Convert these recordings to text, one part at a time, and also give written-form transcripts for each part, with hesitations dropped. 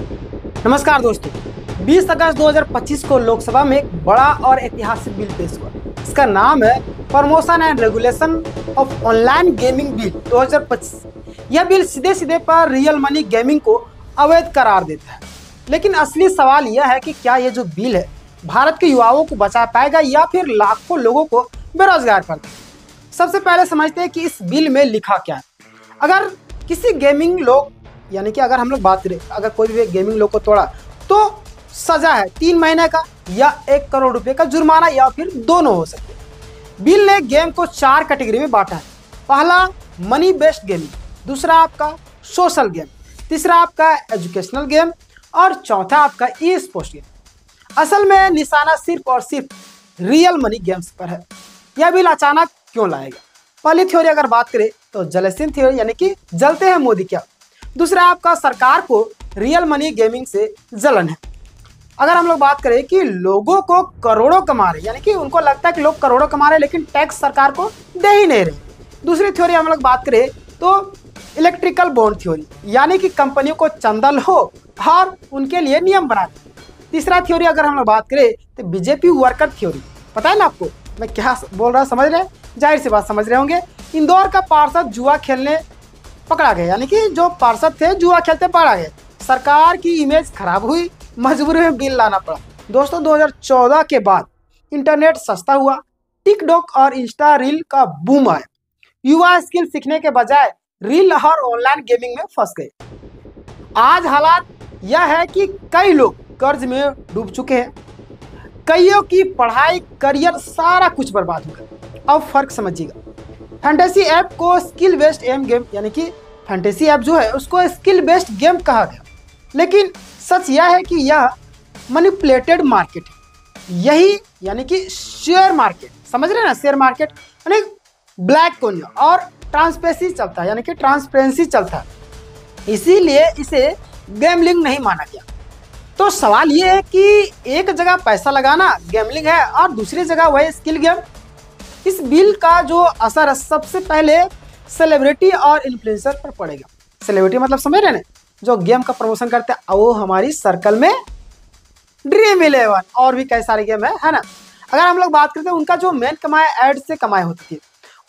नमस्कार दोस्तों, 20 अगस्त 2025 को लोकसभा में एक बड़ा और ऐतिहासिक बिल पेश हुआ। इसका नाम है promotion and regulation of online gaming bill 2025। यह बिल सीधे सीधे पर रियल मनी गेमिंग को अवैध करार देता है। लेकिन असली सवाल यह है कि क्या यह जो बिल है भारत के युवाओं को बचा पाएगा या फिर लाखों लोगों को बेरोजगार कर देगा। सबसे पहले समझते हैं कि इस बिल में लिखा क्या है। अगर किसी गेमिंग लोग यानी कि अगर हम लोग बात करें, अगर कोई भी गेमिंग लोग को तोड़ा तो सजा है 3 महीने का या 1 करोड़ रुपए का जुर्माना या फिर दोनों हो सकते हैं। बिल ने गेम को 4 कैटेगरी में बांटा है। पहला मनी बेस्ड गेमिंग, दूसरा आपका सोशल गेम, तीसरा आपका एजुकेशनल गेम और चौथा आपका ई स्पोर्ट्स गेम। असल में निशाना सिर्फ और सिर्फ रियल मनी गेम्स पर है। यह बिल अचानक क्यों लाएगा? पहली थ्योरी अगर बात करें तो जलेसिन थ्योरी यानी कि जलते हैं मोदी क्या। दूसरा आपका सरकार को रियल मनी गेमिंग से जलन है। अगर हम लोग बात करें कि लोगों को करोड़ों कमा रहे, यानी कि उनको लगता है कि लोग करोड़ों कमा रहे लेकिन टैक्स सरकार को दे ही नहीं रहे। दूसरी थ्योरी हम लोग बात करें तो इलेक्ट्रिकल बॉन्ड थ्योरी, यानी कि कंपनियों को चंदा लो और उनके लिए नियम बना दे। तीसरा थ्योरी अगर हम लोग बात करें तो बीजेपी वर्कर थ्योरी। पता है ना आपको मैं क्या बोल रहा हूँ? समझ रहे हैं? जाहिर सी बात समझ रहे होंगे। इंदौर का पार्षद जुआ खेलने पकड़ा गया, यानी कि जो पार्षद थे जुआ खेलते पकड़ा गए। सरकार की इमेज खराब हुई, मजबूरी में बिल लाना पड़ा। दोस्तों 2014 के बाद इंटरनेट सस्ता हुआ, टिकटॉक और इंस्टा रील का बूम आया। युवा स्किल सीखने के बजाय रील और ऑनलाइन गेमिंग में फंस गए। आज हालात यह है कि कई लोग कर्ज में डूब चुके हैं, कईयों की पढ़ाई करियर सारा कुछ बर्बाद हो गया। अब फर्क समझिएगा। फैंटेसी ऐप को स्किल बेस्ड गेम यानी कि फैंटेसी ऐप जो है उसको स्किल बेस्ड गेम कहा गया, लेकिन सच यह है कि यह मैनिपुलेटेड मार्केट है। यही यानी कि शेयर मार्केट, समझ रहे हैं ना? शेयर मार्केट यानी ब्लैक कोइन और ट्रांसपेरेंसी चलता है, यानी कि ट्रांसपेरेंसी चलता है, इसीलिए इसे गैमलिंग नहीं माना गया। तो सवाल ये है कि एक जगह पैसा लगाना गैमलिंग है और दूसरी जगह वही स्किल गेम। इस बिल का जो असर है सबसे पहले सेलिब्रिटी और इन्फ्लुएंसर पर पड़ेगा। सेलिब्रिटी मतलब समझ रहे हैं, जो गेम का प्रमोशन करते हैं, वो हमारी सर्कल में ड्रीम 11 और भी कई सारे गेम है ना। अगर हम लोग बात करते हैं उनका जो मेन कमाई एड से कमाई होती थी,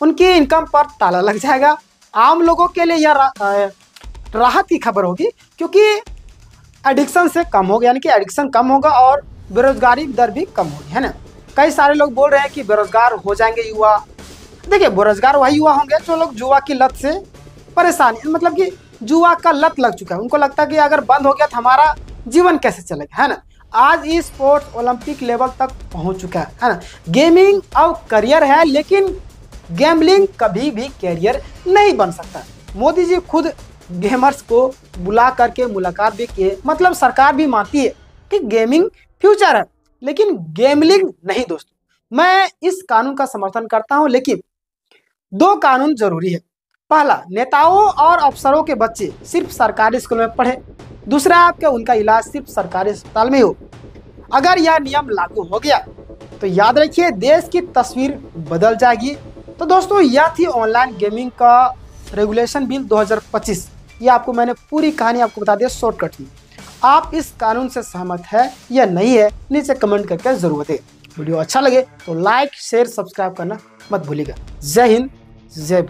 उनकी इनकम पर ताला लग जाएगा। आम लोगों के लिए यह राहत की खबर होगी, क्योंकि एडिक्शन से कम होगा, यानी कि एडिक्शन कम होगा और बेरोजगारी दर भी कम होगी, है ना। कई सारे लोग बोल रहे हैं कि बेरोजगार हो जाएंगे युवा। देखिए, बेरोजगार वही युवा होंगे जो लोग जुआ की लत से परेशान, मतलब कि जुआ का लत लग चुका है। उनको लगता है कि अगर बंद हो गया तो हमारा जीवन कैसे चलेगा, है ना। आज ई स्पोर्ट्स ओलंपिक लेवल तक पहुंच चुका है ना। गेमिंग अब करियर है, लेकिन गैम्बलिंग कभी भी करियर नहीं बन सकता। मोदी जी खुद गेमर्स को बुला करके मुलाकात भी किए, मतलब सरकार भी मानती है कि गेमिंग फ्यूचर है, लेकिन गैम्बलिंग नहीं। दोस्तों मैं इस कानून का समर्थन करता हूं, लेकिन 2 कानून जरूरी है। पहला, नेताओं और अफसरों के बच्चे सिर्फ सरकारी स्कूल में पढ़े। दूसरा, आपके उनका इलाज सिर्फ सरकारी अस्पताल में हो। अगर यह नियम लागू हो गया तो याद रखिए देश की तस्वीर बदल जाएगी। तो दोस्तों यह थी ऑनलाइन गेमिंग का रेगुलेशन बिल 2025। ये आपको मैंने पूरी कहानी आपको बता दिया शॉर्टकट में। आप इस कानून से सहमत है या नहीं है, नीचे कमेंट करके जरूर दें। वीडियो अच्छा लगे तो लाइक शेयर सब्सक्राइब करना मत भूलिएगा। जय हिंद, जय भारत।